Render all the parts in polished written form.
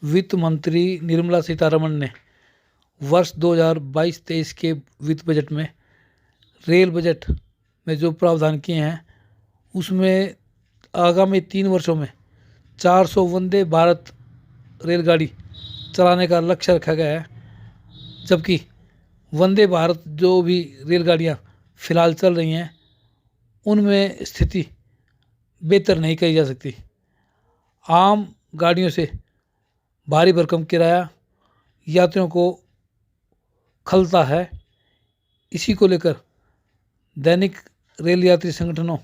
वित्त मंत्री निर्मला सीतारमण ने वर्ष 2022-23 के वित्त बजट में रेल बजट में जो प्रावधान किए हैं उसमें आगामी 3 वर्षों में 400 वंदे भारत रेलगाड़ी चलाने का लक्ष्य रखा गया है। जबकि वंदे भारत जो भी रेलगाड़ियाँ फ़िलहाल चल रही हैं उनमें स्थिति बेहतर नहीं कही जा सकती। आम गाड़ियों से भारी भरकम किराया यात्रियों को खलता है। इसी को लेकर दैनिक रेल यात्री संगठनों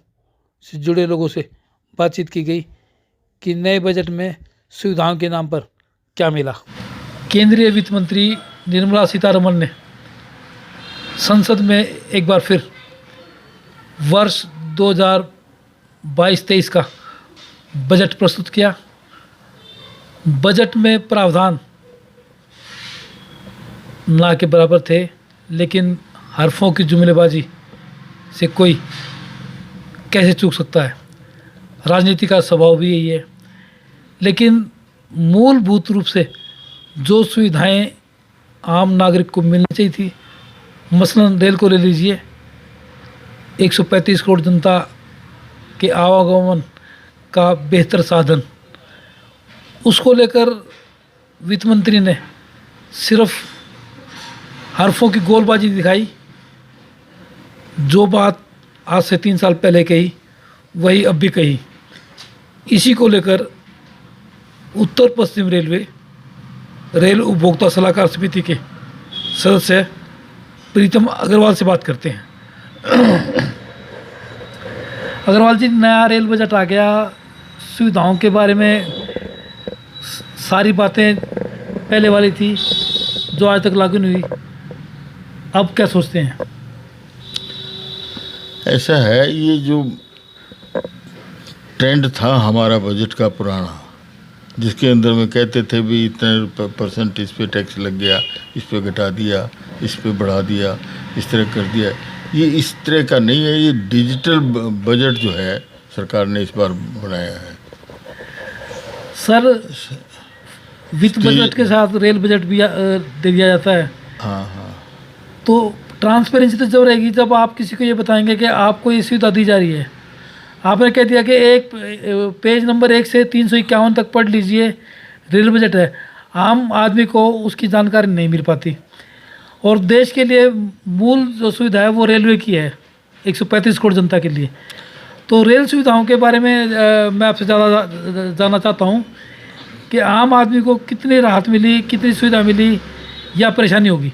से जुड़े लोगों से बातचीत की गई कि नए बजट में सुविधाओं के नाम पर क्या मिला। केंद्रीय वित्त मंत्री निर्मला सीतारमण ने संसद में एक बार फिर वर्ष 2022-23 का बजट प्रस्तुत किया। बजट में प्रावधान ना के बराबर थे, लेकिन हरफों की जुमलेबाजी से कोई कैसे चूक सकता है। राजनीति का स्वभाव भी यही है। लेकिन मूलभूत रूप से जो सुविधाएं आम नागरिक को मिलनी चाहिए थी, मसलन रेल को ले लीजिए, 135 करोड़ जनता के आवागमन का बेहतर साधन, उसको लेकर वित्त मंत्री ने सिर्फ हरफों की गोलबाजी दिखाई। जो बात आज से 3 साल पहले कही वही अब भी कही। इसी को लेकर उत्तर पश्चिम रेलवे रेल उपभोक्ता सलाहकार समिति के सदस्य प्रीतम अग्रवाल से बात करते हैं। अग्रवाल जी, नया रेल बजट आ गया, सुविधाओं के बारे में सारी बातें पहले वाली थी जो आज तक लागू नहीं हुई, अब क्या सोचते हैं? ऐसा है, ये जो ट्रेंड था हमारा बजट का पुराना, जिसके अंदर में कहते थे भी इतने % इस पे टैक्स लग गया, इस पे घटा दिया, इस पे बढ़ा दिया, इस तरह कर दिया, ये इस तरह का नहीं है। ये डिजिटल बजट जो है सरकार ने इस बार बनाया है। सर, वित्त बजट के साथ रेल बजट भी दे दिया जाता है। हाँ। तो ट्रांसपेरेंसी तो जब रहेगी जब आप किसी को ये बताएंगे कि आपको ये सुविधा दी जा रही है। आपने कह दिया कि एक पेज नंबर 1 से 351 तक पढ़ लीजिए, रेल बजट है। आम आदमी को उसकी जानकारी नहीं मिल पाती। और देश के लिए मूल जो सुविधा है वो रेलवे की है, 135 करोड़ जनता के लिए। तो रेल सुविधाओं के बारे में मैं आपसे ज़्यादा जानना चाहता हूँ कि आम आदमी को कितनी राहत मिली, कितनी सुविधा मिली या परेशानी होगी?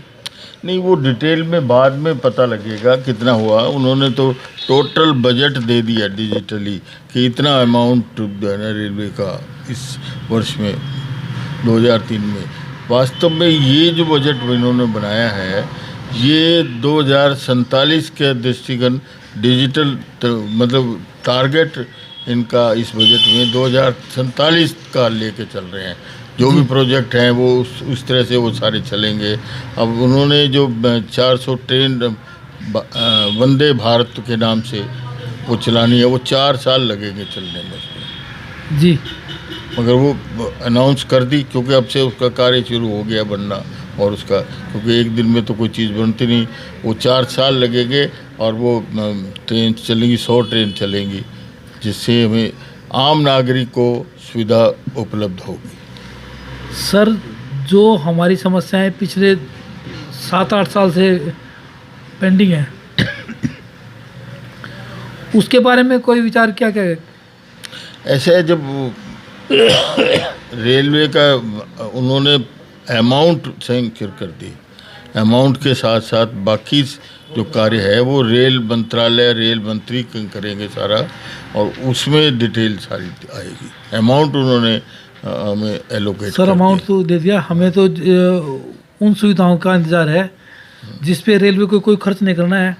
नहीं, वो डिटेल में बाद में पता लगेगा कितना हुआ। उन्होंने तो टोटल बजट दे दिया डिजिटली कि इतना अमाउंट रेलवे का इस वर्ष में 2003 में। वास्तव में ये जो बजट इन्होंने बनाया है ये 2047 के दृष्टिगत डिजिटल मतलब टारगेट इनका इस बजट में 2047 का लेके चल रहे हैं। जो भी प्रोजेक्ट हैं वो उस तरह से वो सारे चलेंगे। अब उन्होंने जो 400 ट्रेन वंदे भारत के नाम से वो चलानी है, वो 4 साल लगेंगे चलने में जी। मगर वो अनाउंस कर दी क्योंकि अब से उसका कार्य शुरू हो गया बनना। और उसका क्योंकि एक दिन में तो कोई चीज़ बनती नहीं, वो 4 साल लगेंगे और वो ट्रेन चलेंगी, 100 ट्रेन चलेंगी, जिससे हमें आम नागरिक को सुविधा उपलब्ध होगी। सर, जो हमारी समस्याएं पिछले 7-8 साल से पेंडिंग है उसके बारे में कोई विचार क्या है? ऐसे जब रेलवे का उन्होंने अमाउंट सैंक्शन कर दी, अमाउंट के साथ साथ बाकी जो कार्य है वो रेल मंत्रालय, रेल मंत्री करेंगे सारा, और उसमें डिटेल सारी आएगी। अमाउंट उन्होंने हमें एलोकेट सर, अमाउंट तो दे दिया, हमें तो उन सुविधाओं का इंतज़ार है जिस पे रेलवे को कोई खर्च नहीं करना है।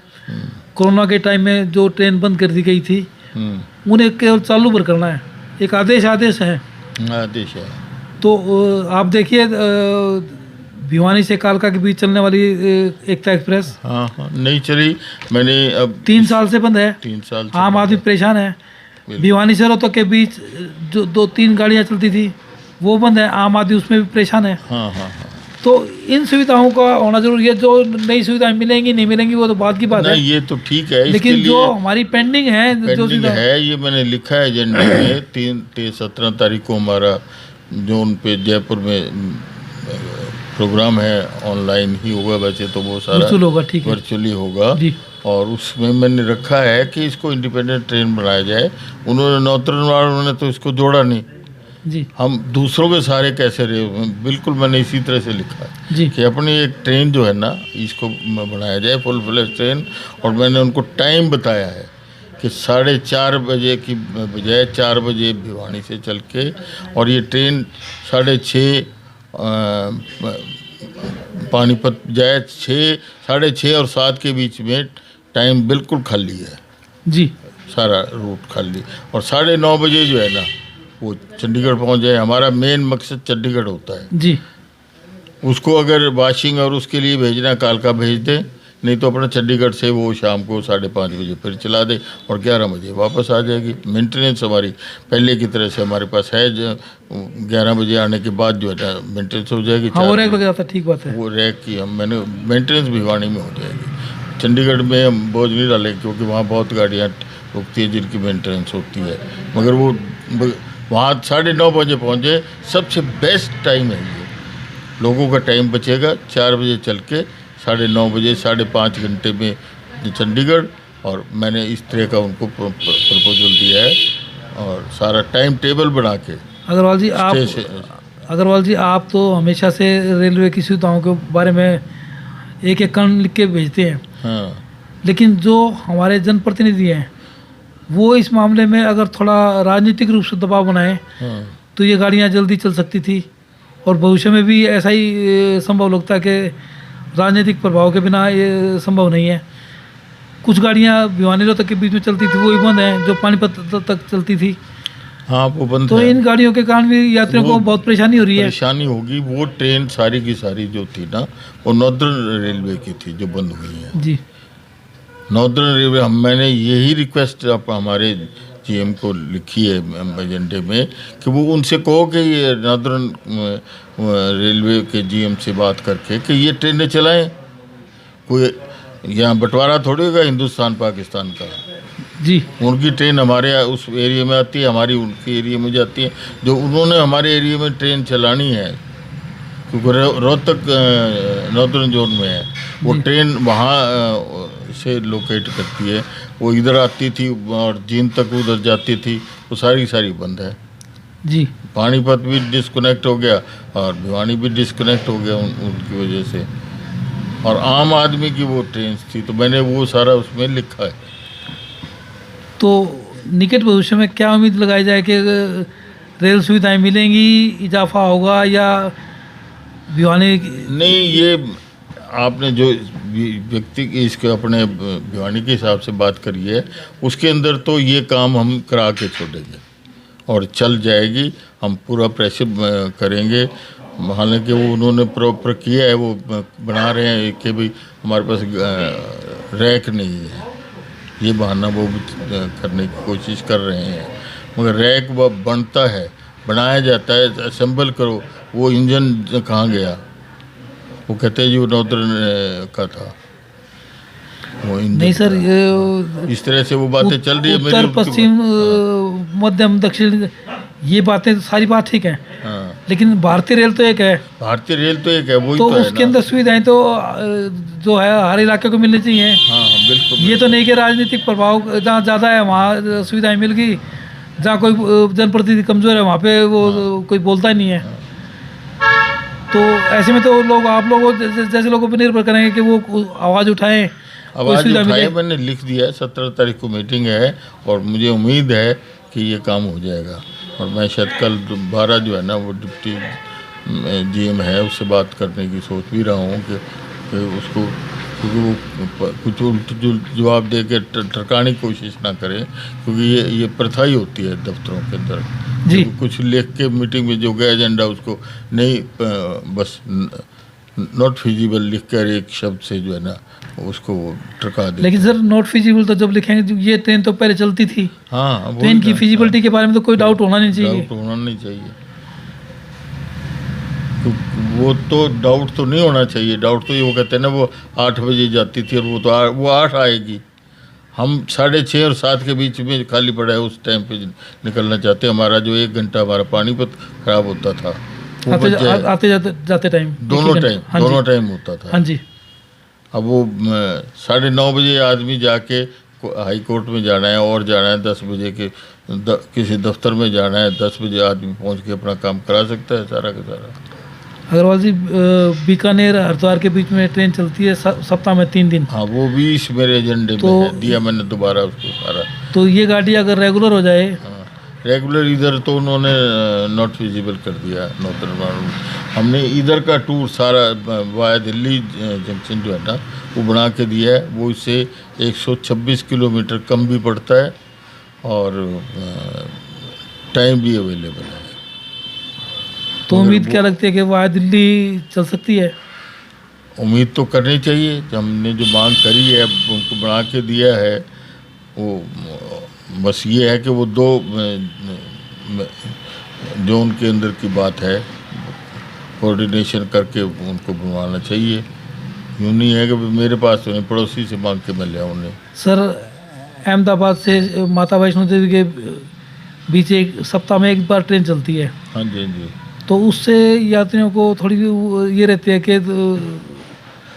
कोरोना के टाइम में जो ट्रेन बंद कर दी गई थी उन्हें केवल चालू पर करना है। एक आदेश है, आदेश है। तो आप देखिए भिवानी से कालका के बीच चलने वाली एकता एक्सप्रेस हाँ नहीं चली। मैंने अब 3 साल से बंद है। 3 साल आम आदमी परेशान है। भिवानी से रोहतक के बीच जो 2-3 गाड़ियाँ चलती थी वो बंद है, आम आदमी उसमें भी परेशान है। हाँ हाँ हाँ। तो इन सुविधाओं का होना जरूरी है। जो नई सुविधाएं मिलेंगी नहीं मिलेंगी वो तो बात की बात है, नहीं ये तो ठीक है, इसके लेकिन जो लिए हमारी पेंडिंग है जो पेंडिंग सुविधा है, ये मैंने लिखा है एजेंडे में। 17 तारीख को हमारा जोन पे जयपुर में प्रोग्राम है, ऑनलाइन ही होगा, वैसे तो वो सारा वर्चुअल होगा, ठीक है वर्चुअली होगा। जी। और उसमें मैंने रखा है कि इसको इंडिपेंडेंट ट्रेन बनाया जाए। उन्होंने नॉर्थर्न वालों ने तो इसको जोड़ा नहीं, जी हम दूसरों के सारे कैसे रहे, बिल्कुल मैंने इसी तरह से लिखा है जी कि अपनी एक ट्रेन जो है ना इसको बनाया जाए फुल फ्लेज ट्रेन। और मैंने उनको टाइम बताया है कि 4:30 बजे की बजाय 4 बजे भिवानी से चल के, और ये ट्रेन 6:30 पानीपत जाए, 6, 6:30 और 7 के बीच में टाइम बिल्कुल खाली है, जी सारा रूट खाली। और 9:30 बजे जो है ना वो चंडीगढ़ पहुंच जाए। हमारा मेन मकसद चंडीगढ़ होता है। जी। उसको अगर वॉशिंग और उसके लिए भेजना कालका भेज दे, नहीं तो अपना चंडीगढ़ से वो शाम को 5:30 बजे फिर चला दे और 11 बजे वापस आ जाएगी। मेंटेनेंस हमारी पहले की तरह से हमारे पास है, 11 बजे आने के बाद जो है ना मेंटेनेंस हो जाएगी। हाँ वो रैक लग जाता है, ठीक बात है। वो रैक की मैंने मेंटेनेंस भिवानी में हो जाएगी। चंडीगढ़ में हम बोझ नहीं डालेंगे क्योंकि वहाँ बहुत गाड़ियाँ रुकती है जिनकी मेंटेनेंस होती है, मगर वो वहाँ 9:30 बजे पहुँचे, सबसे बेस्ट टाइम है ये। लोगों का टाइम बचेगा, 4 बजे चल के 9:30 बजे 5.5 घंटे में चंडीगढ़। और मैंने इस तरह का उनको प्रपोजल दिया है और सारा टाइम टेबल बना के। अग्रवाल जी आप तो हमेशा से रेलवे की सुविधाओं के बारे में एक एक कण लिख के भेजते हैं। हाँ। लेकिन जो हमारे जनप्रतिनिधि हैं वो इस मामले में अगर थोड़ा राजनीतिक रूप से दबाव बनाए हाँ। तो ये गाड़ियाँ जल्दी चल सकती थी, और भविष्य में भी ऐसा ही संभव लगता है कि राजनीतिक प्रभाव के बिना ये संभव नहीं है। कुछ गाड़ियाँ भिवानी रोहतक के बीच में चलती थी वो भी बंद हैं, जो पानीपत तक चलती थी। हाँ वो बंद तो है। इन गाड़ियों के कारण भी यात्रियों को बहुत परेशानी हो रही है। परेशानी होगी। वो ट्रेन सारी की सारी जो थी ना वो नॉर्दर्न रेलवे की थी जो बंद हुई है। जी। नॉर्दर्न रेलवे मैंने यही रिक्वेस्ट आप हमारे जीएम को लिखी है एजेंडे में कि वो उनसे कहो कि ये नॉर्दर्न रेलवे के जीएम से बात करके कि ये ट्रेनें चलाएं। कोई यहाँ बंटवारा थोड़ी होगा हिंदुस्तान पाकिस्तान का। जी। उनकी ट्रेन हमारे उस एरिया में आती है, हमारी उनके एरिया में जाती है। जो उन्होंने हमारे एरिया में ट्रेन चलानी है क्योंकि रोहतक नॉर्दर्न जोन में है, वो ट्रेन वहाँ से लोकेट करती है। वो इधर आती थी और जींद तक उधर जाती थी, वो सारी बंद है। जी। पानीपत भी डिस्कनेक्ट हो गया और भिवानी भी डिस्कनेक्ट हो गया उनकी वजह से। और आम आदमी की वो ट्रेन थी, तो मैंने वो सारा उसमें लिखा है। तो निकट भविष्य में क्या उम्मीद लगाई जाए कि रेल सुविधाएं मिलेंगी, इजाफा होगा या भिवानी? नहीं, ये आपने जो व्यक्ति इसके अपने भिवानी के हिसाब से बात करी है, उसके अंदर तो ये काम हम करा के छोड़ेंगे और चल जाएगी। हम पूरा प्रेशर करेंगे। हालांकि वो उन्होंने प्रॉपर किया है, वो बना रहे हैं कि भाई हमारे पास रैक नहीं है, ये बहाना वो भी करने की कोशिश कर रहे हैं। मगर रैक वो बनता है, बनाया जाता है, असेंबल करो। वो इंजन कहाँ गया? वो कहते हैं जी वो नॉर्दर्न का था वो इंजन। नहीं सर, ये इस तरह से वो बातें चल रही है। उत्तर पश्चिम मध्यम दक्षिण ये बातें सारी बात ठीक है। हाँ। लेकिन भारतीय रेल तो एक है। भारतीय रेल तो एक है, वही तो तो उसके अंदर सुविधाएं तो जो है हर इलाके को मिलनी चाहिए। हाँ बिल्कुल। ये तो नहीं कि राजनीतिक प्रभाव जहाँ ज़्यादा है वहाँ सुविधाएं मिल गई, जहाँ कोई जनप्रतिनिधि कमज़ोर है वहाँ पे वो कोई बोलता ही नहीं है। तो ऐसे में तो लोग आप लोगों जैसे लोगों पर निर्भर करेंगे कि वो आवाज़ उठाएं। आवाज़ उठाए, मैंने लिख दिया है। 17 तारीख को मीटिंग है और मुझे उम्मीद है कि ये काम हो जाएगा। और मैं शायद कल 12 जो है ना वो डिप्टी जीएम है उससे बात करने की सोच भी रहा हूँ कि उसको, क्योंकि वो कुछ उल्ट जवाब दे के टरकाने की कोशिश ना करें, क्योंकि ये प्रथा ही होती है दफ्तरों के अंदर जी। कुछ लिख के मीटिंग में जो गया एजेंडा उसको नहीं, बस नॉट फिजिबल लिख कर एक शब्द से जो है ना उसको टरका दे। लेकिन सर नॉट फिजिबल तो जब लिखेंगे, ये ट्रेन तो पहले चलती थी। हाँ, ट्रेन की फिजिबिलिटी के बारे में तो कोई डाउट होना नहीं चाहिए। डाउट होना नहीं चाहिए। तो वो तो डाउट तो नहीं होना चाहिए। डाउट तो ये वो कहते हैं ना, वो 8 बजे जाती थी और वो 8 आएगी। हम 6:30 और 7 के बीच में खाली पड़ा है, उस टाइम पे निकलना चाहते हैं। हमारा जो 1 घंटा हमारा पानीपत खराब होता था वो बच जाए। आते जाते टाइम दोनों टाइम होता था। हाँ जी। अब वो 9:30 बजे आदमी जाके हाई कोर्ट में जाना है और जाना है 10 बजे के किसी दफ्तर में जाना है, 10 बजे आदमी पहुंच के अपना काम करा सकता है सारा का सारा। अग्रवाल जी, बीकानेर हरिद्वार के बीच में ट्रेन चलती है सप्ताह में 3 दिन। हाँ, वो भी इस मेरे एजेंडे में है, दिया मैंने दोबारा उसको सारा। तो ये गाड़ी अगर रेगुलर हो जाए, रेगुलर इधर तो उन्होंने नॉट विजिबल कर दिया नॉर्दर्न मार्ग। हमने इधर का टूर सारा वाया दिल्ली जंक्शन जो है ना वो बना के दिया है। वो इससे 126 किलोमीटर कम भी पड़ता है और टाइम भी अवेलेबल है। तो उम्मीद क्या लगती है कि वाया दिल्ली चल सकती है? उम्मीद तो करनी चाहिए। हमने जो मांग करी है उनको बना के दिया है। वो बस ये है कि वो 2 जो उनके अंदर की बात है कोऑर्डिनेशन करके उनको बनवाना चाहिए। यूँ नहीं है कि मेरे पास तो नहीं, पड़ोसी से मांग के मैं ले आऊँ। सर, अहमदाबाद से माता वैष्णो देवी के बीच एक सप्ताह में एक बार ट्रेन चलती है। हाँ जी, हाँ जी। तो उससे यात्रियों को थोड़ी ये रहती है कि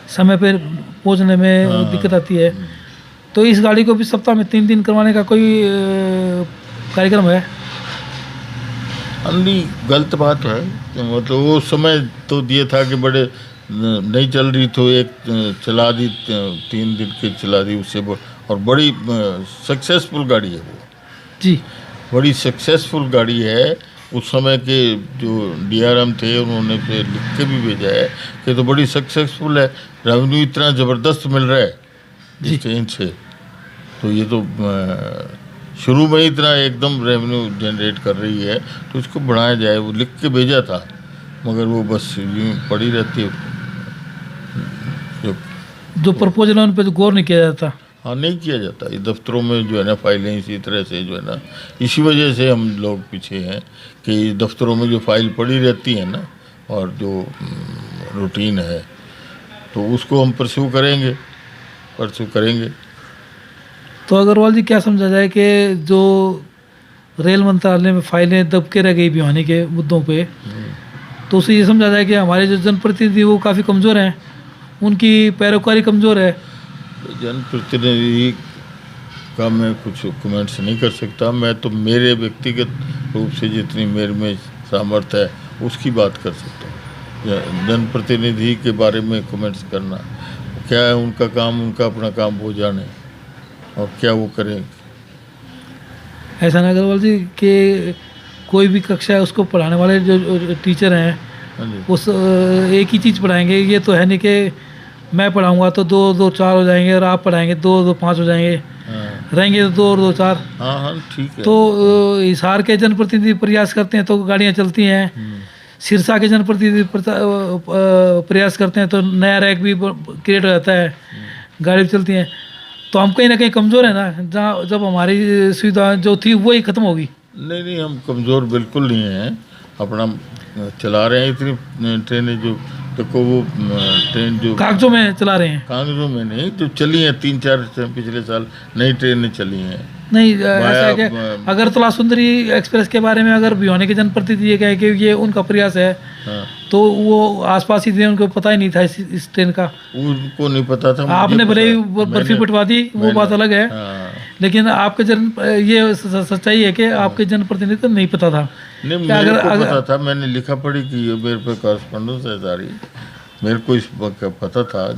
समय पर पहुंचने में दिक्कत आती है। तो इस गाड़ी को भी सप्ताह में 3 दिन करवाने का कोई कार्यक्रम है? नहीं, गलत बात है। मतलब वो समय तो दिया था कि बड़े नहीं चल रही तो एक चला दी, 3 दिन की चला दी उससे। और बड़ी सक्सेसफुल गाड़ी है वो जी, बड़ी सक्सेसफुल गाड़ी है। उस समय के जो DRM थे उन्होंने फिर लिख के भी भेजा है कि तो बड़ी सक्सेसफुल है, रेवेन्यू इतना ज़बरदस्त मिल रहा है इस ट्रेन से। तो ये तो शुरू में इतना एकदम रेवेन्यू जनरेट कर रही है तो इसको बढ़ाया जाए। वो लिख के भेजा था मगर वो बस यूँ पड़ी रहती है। जो प्रपोजल है उन पर गौर नहीं किया जाता। हाँ, नहीं किया जाता। ये दफ्तरों में जो है ना फाइलें इसी तरह से जो है ना, इसी वजह से हम लोग पीछे हैं कि दफ्तरों में जो फाइल पड़ी रहती है ना और जो रूटीन है तो उसको हम परस्यू करेंगे। तो अग्रवाल जी, क्या समझा जाए कि जो रेल मंत्रालय में फाइलें दब के रह गई भिवानी के मुद्दों पे, तो उसे ये समझा जाए कि हमारे जो जनप्रतिनिधि वो काफ़ी कमज़ोर हैं, उनकी पैरोकारी कमज़ोर है। जनप्रतिनिधि का मैं कुछ कमेंट्स नहीं कर सकता। मैं तो मेरे व्यक्तिगत रूप से जितनी मेरे में सामर्थ्य है उसकी बात कर सकता हूँ। जनप्रतिनिधि के बारे में कमेंट्स करना क्या है, उनका काम, उनका अपना काम वो जाने और क्या वो करें। ऐसा ना अग्रवाल जी कि कोई भी कक्षा है उसको पढ़ाने वाले जो टीचर हैं उस एक ही चीज़ पढ़ाएंगे। ये तो है नहीं कि मैं पढ़ाऊंगा तो 2 2 4 हो जाएंगे और आप पढ़ाएंगे 2 2 5 हो जाएंगे। रहेंगे तो 2 और 2 4। हाँ, ठीक है। तो हिसार के जनप्रतिनिधि प्रयास करते हैं तो गाड़ियाँ चलती हैं। सिरसा के जनप्रतिनिधि प्रयास करते हैं तो नया रैक भी क्रिएट हो जाता है, गाड़ी भी चलती हैं। तो हम कहीं ना कहीं कमज़ोर है ना, जहाँ जब हमारी सुविधा जो थी वही ख़त्म होगी। नहीं, हम कमज़ोर बिल्कुल नहीं हैं। अपना चला रहे हैं इतनी ट्रेनें जो देखो वो ट्रेन जो कागजों में चला रहे हैं। कागजों में नहीं, जो चली हैं 3-4 पिछले साल नई ट्रेनें चली हैं। नहीं, ऐसा है कि अगरतला सुंदरी एक्सप्रेस के बारे में अगर भिवानी के जनप्रतिनिधि ये कहे कि ये उनका प्रयास है, तो वो आसपास ही थे, उनको पता ही नहीं था इस ट्रेन का। उनको नहीं पता था। आपने भले ही बर्फी पिटवा दी, वो बात अलग है। लेकिन आपके ये सच्चाई है कि आपके जनप्रतिनिधि को नहीं पता था। नहीं, मेरे को पता था। मैंने लिखा पढ़ी की मेरे पे कॉरेस्पॉन्डेंस है सारी। मेरे को इस पता था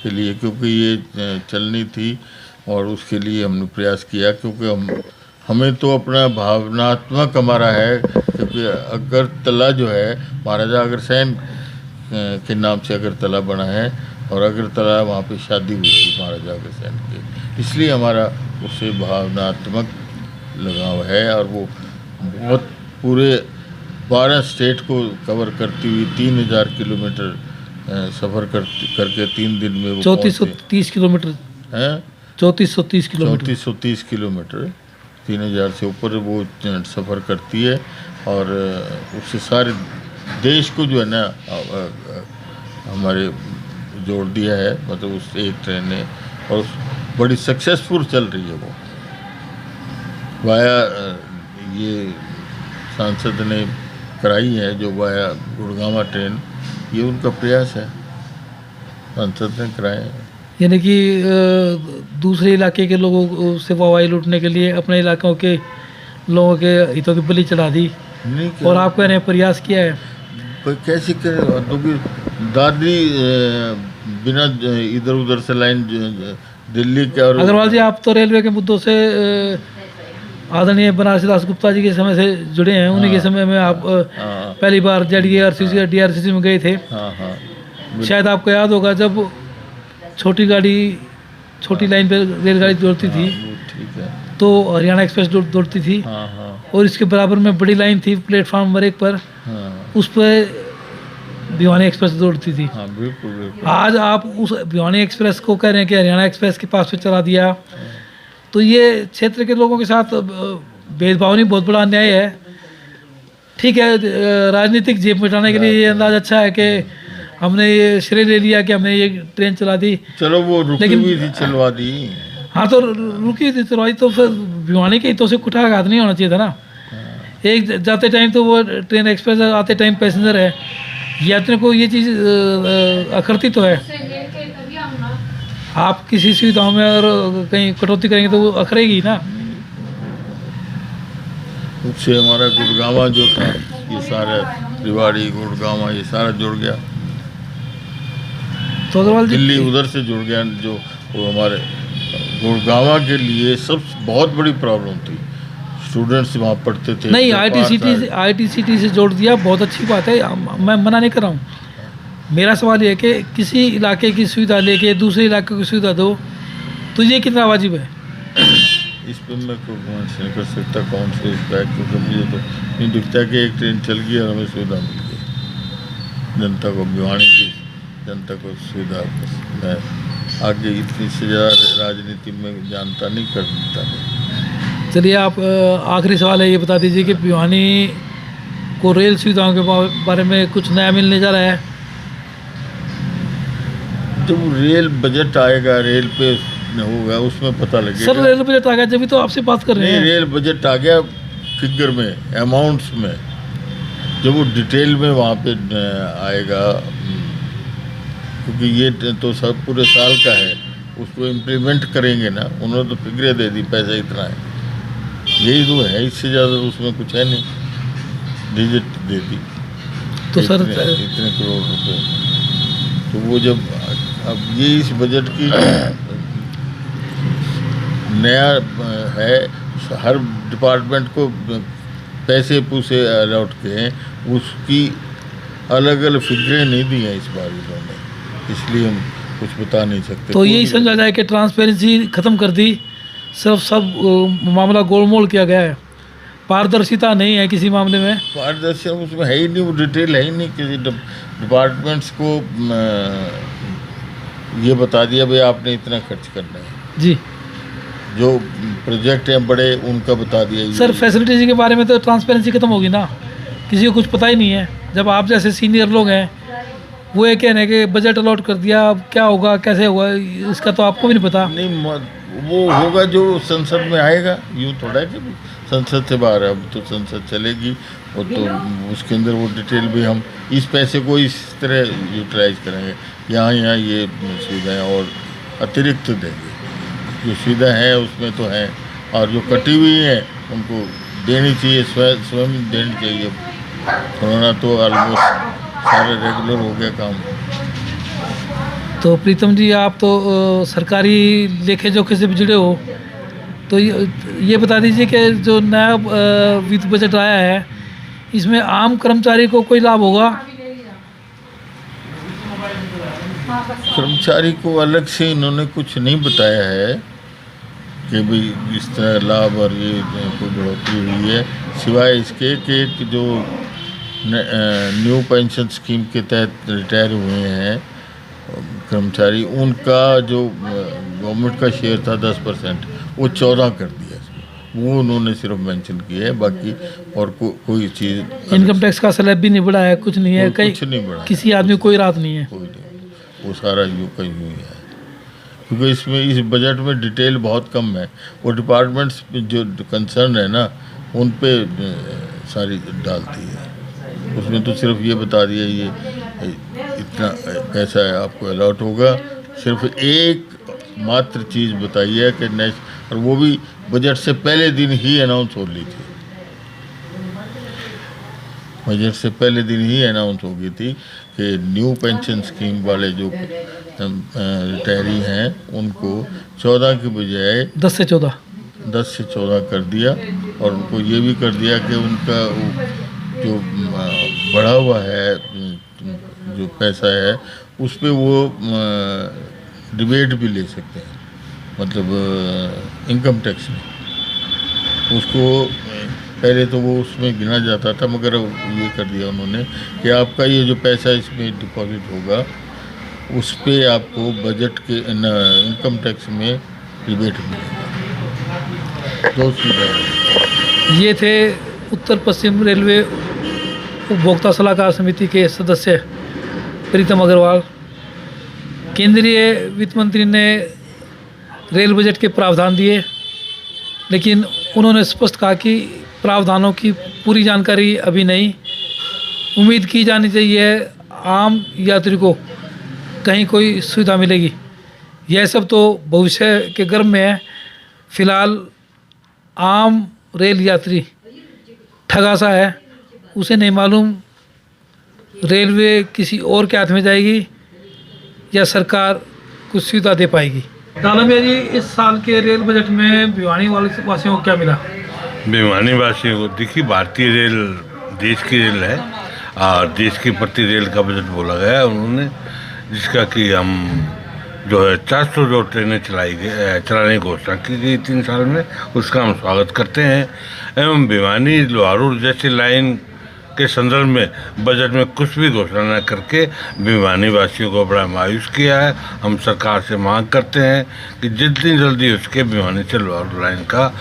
के लिए, क्योंकि ये चलनी थी और उसके लिए हमने प्रयास किया। क्योंकि हमें तो अपना भावनात्मक हमारा है, क्योंकि अगरतला जो है महाराजा अग्रसेन के नाम से अगरतला बना है और अगरतला वहाँ पे शादी हुई थी महाराजा अग्रसेन की, इसलिए हमारा उससे भावनात्मक लगाव है। और वो बहुत पूरे 12 स्टेट को कवर करती हुई 3000 किलोमीटर सफ़र करके 3 दिन में वो 3430 किलोमीटर हैं 3430 किलोमीटर 3430 किलोमीटर 3000 से ऊपर वो सफ़र करती है। और उससे सारे देश को जो है ना हमारे जोड़ दिया है, मतलब उस एक ट्रेन ने, और बड़ी सक्सेसफुल चल रही है वो। वाया ये सांसद ने कराई है जो वाया गुड़गांव ट्रेन, ये उनका प्रयास है, सांसद ने कराया है। यानी कि दूसरे इलाके के लोगों से वाहवाही लूटने के लिए अपने इलाकों के लोगों के हितों की बलि चढ़ा दी, नहीं और आपको ने प्रयास किया है। पर कैसे करे, क्योंकि दादी बिना इधर उधर से लाइन दिल्ली के, और अग्रवाल जी, आप तो रेलवे के मुद्दों से आदरणीय बनारसी दास गुप्ता जी के समय से जुड़े हैं। उन्हीं के समय में आप पहली बार DRCC में गए थे। हाँ हाँ, शायद आपको याद होगा, जब छोटी गाड़ी, छोटी लाइन पे रेलगाड़ी दौड़ती थी, वो ठीक है। तो हरियाणा एक्सप्रेस दौड़ती थी, हाँ हाँ और इसके बराबर में बड़ी लाइन थी प्लेटफार्म नंबर 1 पर, हाँ उस पर भिवानी एक्सप्रेस दौड़ती थी। हाँ, बिल्कुल बिल्कुल। आज आप उस भिवानी एक्सप्रेस को कह रहे हैं कि हरियाणा एक्सप्रेस के पास पे चला दिया, तो ये क्षेत्र के लोगों के साथ भेदभाव नहीं, बहुत बड़ा अन्याय है। ठीक है, राजनीतिक जेब मिटाने के लिए ये अंदाज अच्छा है कि हमने ये श्रेय ले लिया कि हमने ये ट्रेन चला दी। चलो वो रुकी लेकिन- हुई थी, चलवा दी। हाँ, तो रुकी थी चलवाई, तो फिर भिवानी के हितों से कुठाघात नहीं होना चाहिए था ना। एक जाते टाइम तो वो ट्रेन एक्सप्रेस, आते टाइम पैसेंजर है, यात्री को ये चीज़ अखरती तो है। आप किसी सुविधाओं में और कहीं कटौती करेंगे तो वो अखरेगी ना। उससे हमारा गुड़गांव जो था, ये सारा रिवाड़ी गुड़गांव ये सारा जुड़ गया, तो अग्रवाल जी, दिल्ली उधर से जुड़ गया। जो वो हमारे गुड़गांव के लिए सब बहुत बड़ी प्रॉब्लम थी, स्टूडेंट्स वहाँ पढ़ते थे। नहीं, व्यापार ITCT से जोड़ दिया, बहुत अच्छी बात है, मैं मना नहीं कर रहा हूँ। मेरा सवाल ये है कि किसी इलाके की सुविधा लेके दूसरे इलाके की सुविधा दो, तो ये कितना वाजिब है? इस पर मैं कोई कमेंट्स नहीं कर सकता, कौन से इस पर, क्योंकि मुझे तो नहीं दिखता कि एक ट्रेन चल गई और हमें सुविधा मिल गई। जनता को, भिवानी की जनता को सुविधा, मैं आगे इतनी से ज़्यादा राजनीति में जानता नहीं, करता नहीं। चलिए, आप आखिरी सवाल है, ये बता दीजिए कि भिवानी को रेल सुविधाओं के बारे में कुछ नया मिलने जा रहा है? जब रेल बजट आएगा, रेल पे होगा, उसमें पता लगेगा। सर, रेल बजट आ गया, जब भी तो आपसे बात कर रहे नहीं, हैं। रेल बजट आ गया फिगर में, अमाउंट्स में, जब वो डिटेल में वहाँ पे आएगा, क्योंकि ये तो सब पूरे साल का है, उसको इम्प्लीमेंट करेंगे ना। उन्होंने तो फिगरें दे दी, पैसा इतना है, यही तो है, इससे ज़्यादा उसमें कुछ है नहीं, डिजिट दे दी तो सर, इतने करोड़ रुपए। तो वो जब अब ये इस बजट की नया है, हर डिपार्टमेंट को पैसे पूसे अलॉट किए हैं, उसकी अलग अलग फिगरें नहीं दी हैं इस बार इन्होंने, इसलिए हम कुछ बता नहीं सकते। तो यही समझा जाए कि ट्रांसपेरेंसी ख़त्म कर दी, सिर्फ सब मामला गोलमोल किया गया है, पारदर्शिता नहीं है किसी मामले में। पारदर्शिता उसमें है ही नहीं, वो डिटेल है ही नहीं। किसी डिपार्टमेंट्स को ये बता दिया भाई आपने इतना खर्च करना है, जी जो प्रोजेक्ट हैं बड़े उनका बता दिया। सर, फैसिलिटीज़ के बारे में तो ट्रांसपेरेंसी खत्म होगी ना, किसी को कुछ पता ही नहीं है। जब आप जैसे सीनियर लोग हैं, वो ये कह रहे हैं कि बजट अलॉट कर दिया, अब क्या होगा, कैसे होगा, इसका तो आपको भी नहीं पता। नहीं, वो होगा जो संसद में आएगा, यूँ थोड़ा है कि संसद से बाहर है। अब तो संसद चलेगी, और तो उसके अंदर वो डिटेल भी, हम इस पैसे को इस तरह यूटिलाइज करेंगे, यहाँ ये सुविधाएँ और अतिरिक्त देंगे। जो सुविधा है उसमें तो है, और जो कटी हुई है उनको देनी चाहिए, स्वयं देनी चाहिए। कोरोना तो ऑलमोस्ट सारे रेगुलर हो गया काम। तो प्रीतम जी, आप तो सरकारी लेखे जोखे से भी जुड़े हो, तो ये बता दीजिए कि जो नया वित्त बजट आया है, इसमें आम कर्मचारी को कोई लाभ होगा? कर्मचारी को अलग से इन्होंने कुछ नहीं बताया है कि भाई इस तरह लाभ और ये कोई बढ़ोतरी हुई है, सिवाय इसके कि जो न्यू पेंशन स्कीम के तहत रिटायर हुए हैं कर्मचारी, उनका जो गवर्नमेंट का शेयर था 10%, वो 14 कर दिया इसमें। वो उन्होंने सिर्फ मेंशन किया है, बाकी और कोई चीज़ इनकम टैक्स का स्लैब भी नहीं बढ़ा है, कुछ नहीं है, कहीं कुछ नहीं बढ़ा, किसी आदमी को कोई राहत नहीं है। कोई नहीं, वो सारा यूँ का यूँ ही है। क्योंकि इसमें इस बजट में डिटेल बहुत कम है, वो डिपार्टमेंट्स जो कंसर्न है ना उन पे सारी डालती है। उसमें तो सिर्फ ये बता दिया ये इतना पैसा है आपको अलॉट होगा, सिर्फ एक मात्र चीज़ बताई है कि नेक्स्ट, और वो भी बजट से पहले दिन ही अनाउंस हो ली थी, बजट से पहले दिन ही अनाउंस हो गई थी कि न्यू पेंशन स्कीम वाले जो रिटायरी हैं उनको 14 की बजाय 10 से 14 कर दिया, और उनको ये भी कर दिया कि उनका जो बढ़ा हुआ है जो पैसा है उस पे वो डिबेट भी ले सकते हैं, मतलब इनकम टैक्स में उसको पहले तो वो उसमें गिना जाता था, मगर ये कर दिया उन्होंने कि आपका ये जो पैसा इसमें डिपॉजिट होगा उस पे आपको बजट के इनकम टैक्स में रिबेट मिलेगा। तो ये थे उत्तर पश्चिम रेलवे उपभोक्ता सलाहकार समिति के सदस्य प्रीतम अग्रवाल। केंद्रीय वित्त मंत्री ने रेल बजट के प्रावधान दिए, लेकिन उन्होंने स्पष्ट कहा कि प्रावधानों की पूरी जानकारी अभी नहीं। उम्मीद की जानी चाहिए आम यात्री को कहीं कोई सुविधा मिलेगी। यह सब तो भविष्य के गर्भ में है। फिलहाल आम रेल यात्री ठगा सा है, उसे नहीं मालूम रेलवे किसी और के हाथ में जाएगी या सरकार कुछ सुविधा दे पाएगी। डालमिया जी, इस साल के रेल बजट में भिवानी वासियों को क्या मिला? भिवानी वासियों को देखिए, भारतीय रेल देश की रेल है और देश के प्रति रेल का बजट बोला गया है उन्होंने, जिसका कि हम जो है 400 जो ट्रेनें चलाने की घोषणा की गई 3 साल में, उसका हम स्वागत करते हैं। एवं भिवानी लोहारू जैसी लाइन के संदर्भ में बजट में कुछ भी घोषणा न करके भिवानी वासियों को बड़ा मायूस किया है। हम सरकार से मांग करते हैं कि जितनी जल्दी उसके भिवानी से लोहारू लाइन का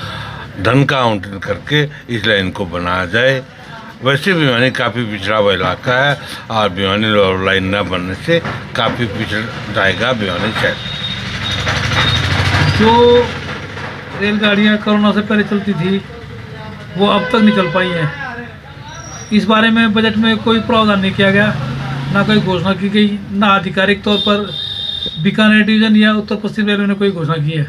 धन का आवंटन करके इस लाइन को बनाया जाए। वैसे भिवानी काफ़ी पिछड़ा हुआ इलाका है और भिवानी लोहारू लाइन न बनने से काफ़ी पिछड़ जाएगा भिवानी शहर। जो रेलगाड़ियाँ कोरोना से पहले चलती थी वो अब तक नहीं चल पाई हैं। इस बारे में बजट में कोई प्रावधान नहीं किया गया, ना कोई घोषणा की गई, ना आधिकारिक तौर पर बीकानेर डिवीज़न या उत्तर पश्चिम रेलवे ने कोई घोषणा की है।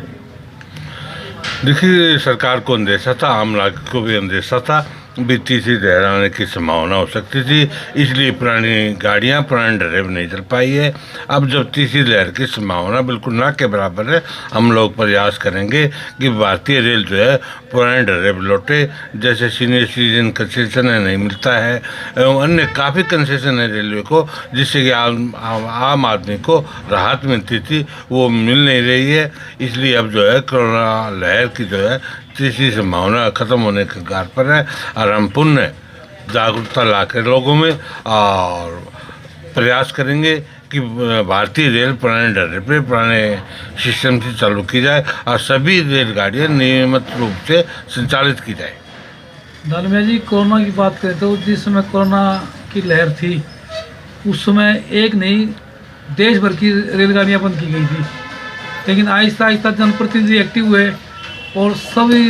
देखिए, सरकार को अंदेशा था, आम नागरिक को भी अंदेशा था भी तीसरी लहर आने की संभावना हो सकती थी, इसलिए पुरानी गाड़ियां पुराने डरे नहीं चल पाई है। अब जब तीसरी लहर की संभावना बिल्कुल ना के बराबर है, हम लोग प्रयास करेंगे कि भारतीय रेल जो है पुराने डरे लौटे। जैसे सीनियर सिटीजन कंसेशन है नहीं मिलता है, एवं अन्य काफ़ी कंसेशन है रेलवे को, जिससे कि आम आदमी को राहत मिलती थी, वो मिल नहीं रही है। इसलिए अब जो है कोरोना लहर की जो है तीसरी संभावना खत्म होने के कगार पर है और हम पुनः जागरूकता लाकर लोगों में और प्रयास करेंगे कि भारतीय रेल पुराने डरे पे पुराने सिस्टम से चालू की जाए और सभी रेलगाड़ियाँ नियमित रूप से संचालित की जाए। डालमिया जी, कोरोना की बात करें तो जिस समय कोरोना की लहर थी उस समय एक नहीं देश भर की रेलगाड़ियाँ बंद की गई थी, लेकिन आहिस्ता आहिस्ता जनप्रतिनिधि एक्टिव हुए और सभी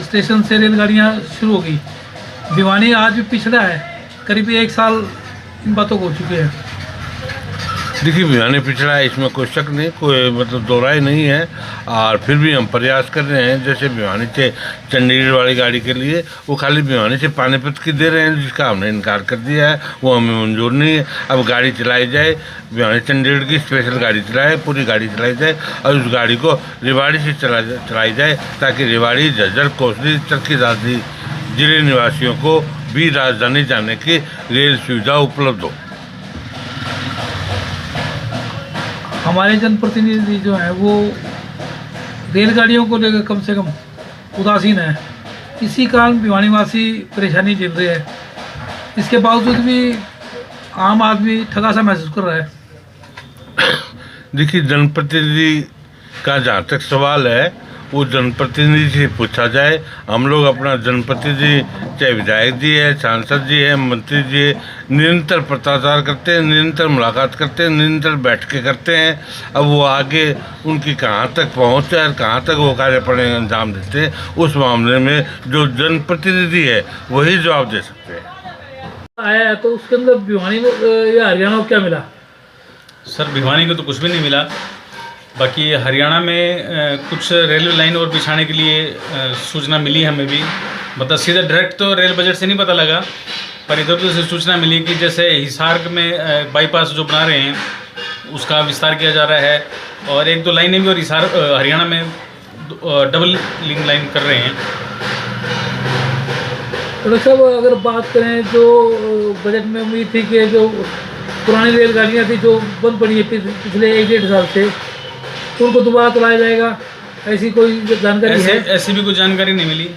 स्टेशन से रेलगाड़ियाँ शुरू हो गई। भिवानी आज भी पिछड़ा है, करीब 1 साल इन बातों को हो चुके हैं। देखिए, भिवानी पिछड़ा है, इसमें कोई शक नहीं, कोई मतलब दो राय नहीं है। और फिर भी हम प्रयास कर रहे हैं। जैसे भिवानी से चंडीगढ़ वाली गाड़ी के लिए वो खाली भिवानी से पानीपत की दे रहे हैं, जिसका हमने इनकार कर दिया है, वो हमें मंजूर नहीं है। अब गाड़ी चलाई जाए, भिवानी चंडीगढ़ की स्पेशल गाड़ी चलाए, पूरी गाड़ी चलाई जाए और उस गाड़ी को रेवाड़ी से चलाई जाए, ताकि रेवाड़ी, झज्जर, कोसली, चरखी दादरी जिले निवासियों को भी राजधानी जाने की रेल सुविधा उपलब्ध हो। हमारे जनप्रतिनिधि जो हैं वो रेलगाड़ियों को लेकर कम से कम उदासीन है, इसी कारण भिवानीवासी परेशानी झेल रहे हैं। इसके बावजूद भी आम आदमी ठगा सा महसूस कर रहा है। देखिए, जनप्रतिनिधि का जहाँ तक सवाल है वो जनप्रतिनिधि से पूछा जाए। हम लोग अपना जनप्रतिनिधि, चाहे विधायक जी है, सांसद जी है, मंत्री जी है, निरंतर पत्राचार करते हैं, निरंतर मुलाकात करते हैं, निरंतर बैठकें करते हैं। अब वो आगे उनकी कहाँ तक पहुँच है और कहाँ तक वो कार्यप्रणाली अंजाम देते हैं, उस मामले में जो जनप्रतिनिधि है वही जवाब दे सकते हैं। आया है तो उसके अंदर भिवानी में या हरियाणा को क्या मिला? सर भिवानी को तो कुछ भी नहीं मिला। बाकी हरियाणा में कुछ रेलवे लाइन और बिछाने के लिए सूचना मिली हमें भी, मतलब सीधा डायरेक्ट तो रेल बजट से नहीं पता लगा, पर इधर उधर से सूचना मिली कि जैसे हिसार में बाईपास जो बना रहे हैं उसका विस्तार किया जा रहा है, और एक दो लाइनें भी और हिसार हरियाणा में डबल लिंक लाइन कर रहे हैं। तो साहब अगर बात करें जो बजट में उम्मीद थी कि जो पुरानी रेलगाड़ियाँ थी जो बंद पड़ी है पिछले 1-1.5 साल से, उनको दोबारा चलाया जाएगा, ऐसी कोई जानकारी है? ऐसी भी कोई जानकारी नहीं मिली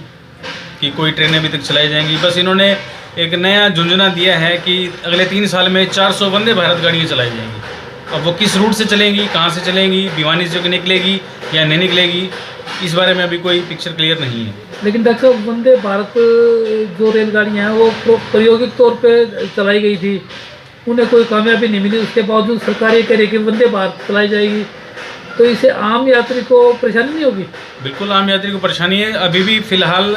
कि कोई ट्रेनें अभी तक चलाई जाएंगी। बस इन्होंने एक नया झुंझुना दिया है कि अगले 3 साल में 400 वंदे भारत गाड़ियाँ चलाई जाएंगी। अब वो किस रूट से चलेंगी, कहाँ से चलेंगी, भिवानी से निकलेगी या नहीं निकलेगी, इस बारे में अभी कोई पिक्चर क्लियर नहीं है। लेकिन डॉक्टर साहब वंदे भारत जो रेलगाड़ियाँ हैं वो प्रायोगिक तौर पे चलाई गई थी, उन्हें कोई कामयाबी नहीं मिली, उसके बावजूद सरकार ये कह रही है कि वंदे भारत चलाई जाएगी, तो इससे आम यात्री को परेशानी नहीं होगी? बिल्कुल आम यात्री को परेशानी है। अभी भी फ़िलहाल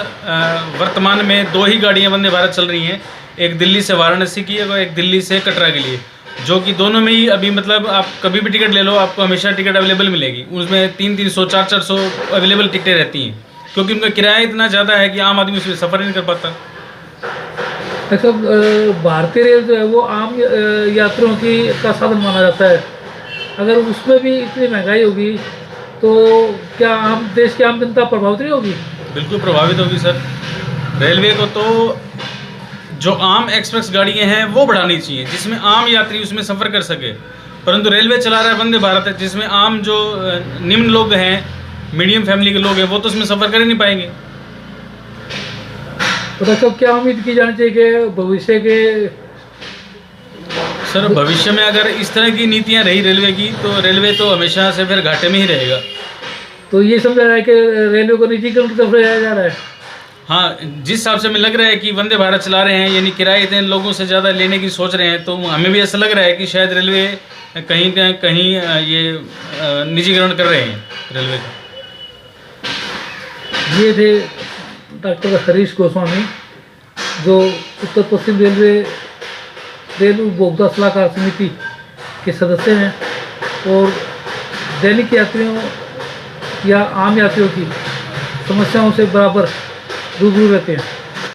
वर्तमान में 2 ही गाड़ियाँ वंदे भारत चल रही हैं, एक दिल्ली से वाराणसी की और एक दिल्ली से कटरा के लिए, जो कि दोनों में ही अभी मतलब आप कभी भी टिकट ले लो आपको हमेशा टिकट अवेलेबल मिलेगी। उसमें 300, 400 अवेलेबल टिकटें रहती हैं, क्योंकि उनका किराया इतना ज़्यादा है कि आम आदमी उसमें सफ़र नहीं कर पाता। अच्छा, भारतीय रेल जो है वो आम यात्रियों की का साधन माना जाता है, अगर उसमें भी इतनी महंगाई होगी तो क्या देश की आम जनता प्रभावित नहीं होगी? बिल्कुल प्रभावित होगी सर। रेलवे को तो जो आम एक्सप्रेस गाड़ियाँ हैं वो बढ़ानी चाहिए, जिसमें आम यात्री उसमें सफ़र कर सके, परंतु रेलवे चला रहा है वंदे भारत है, जिसमें आम जो निम्न लोग हैं, मीडियम फैमिली के लोग हैं, वो तो उसमें सफ़र कर ही नहीं पाएंगे। तो डॉक्टर क्या उम्मीद की जानी चाहिए कि भविष्य के सर भविष्य में अगर इस तरह की नीतियाँ रही रेलवे की, तो रेलवे तो हमेशा से फिर घाटे में ही रहेगा। तो ये समझा रहा है कि रेलवे को निजीकरण की तरफ ले जाया जा रहा है? हाँ, जिस हिसाब से हमें लग रहा है कि वंदे भारत चला रहे हैं, यानी किराए इतने लोगों से ज़्यादा लेने की सोच रहे हैं, तो हमें भी ऐसा लग रहा है कि शायद रेलवे कहीं ना कहीं ये निजीकरण कर रहे हैं रेलवे का। ये थे डॉक्टर हरीश गोस्वामी, जो उत्तर पश्चिम रेल उपभोक्ता सलाहकार समिति के सदस्य हैं और दैनिक यात्रियों या आम यात्रियों की समस्याओं से बराबर रूबरू रहते हैं।